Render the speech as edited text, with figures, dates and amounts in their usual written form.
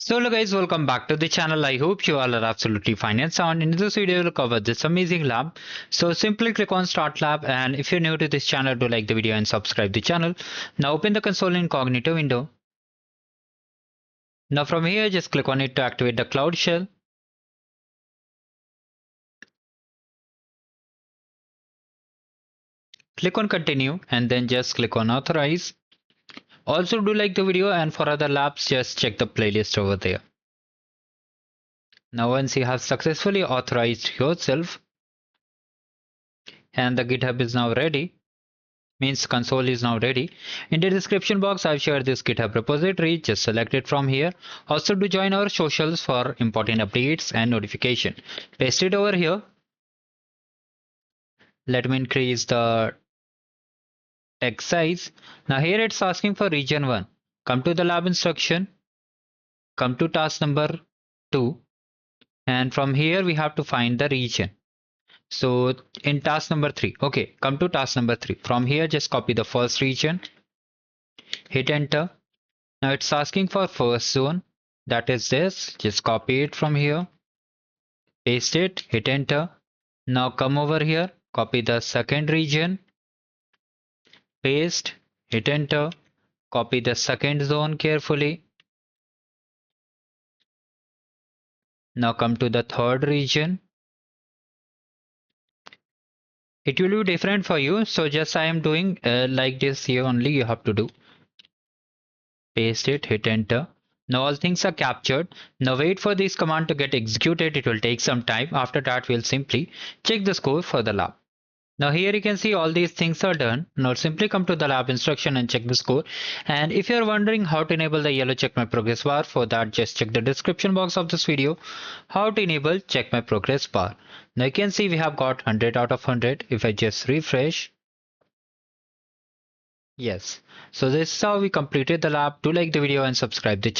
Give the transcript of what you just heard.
So hello guys, welcome back to the channel. I hope you all are absolutely fine and sound. In this video we'll cover this amazing lab. So simply click on start lab, and if you're new to this channel, do like the video and subscribe the channel. Now open the console incognito window. Now from here just click on it to activate the cloud shell. Click on continue and then just click on authorize. Also do like the video, and for other labs just check the playlist over there. Now once you have successfully authorized yourself and the GitHub is now ready, means console is now ready. In the description box I've shared this GitHub repository, just select it from here. Also do join our socials for important updates and notification. Paste it over here. Let me increase the text size. Now here it's asking for region 1. Come to the lab instruction, come to task number 2, and from here we have to find the region. So in task number 3, okay, come to task number 3. From here just copy the first region, hit enter. Now it's asking for first zone, that is this. Just copy it from here, paste it, hit enter. Now come over here, copy the second region, paste, hit enter, copy the second zone carefully. Now come to the third region. It will be different for you, so just I am doing like this here only. You have to do, paste it, hit enter. Now all things are captured. Now wait for this command to get executed. It will take some time. After that we'll simply check the score for the lab. Now here you can see all these things are done. Now simply come to the lab instruction and check the score. And if you're wondering how to enable the yellow check my progress bar, for that just check the description box of this video, how to enable check my progress bar. Now you can see we have got 100 out of 100. If I just refresh, yes. So this is how we completed the lab. Do like the video and subscribe the channel.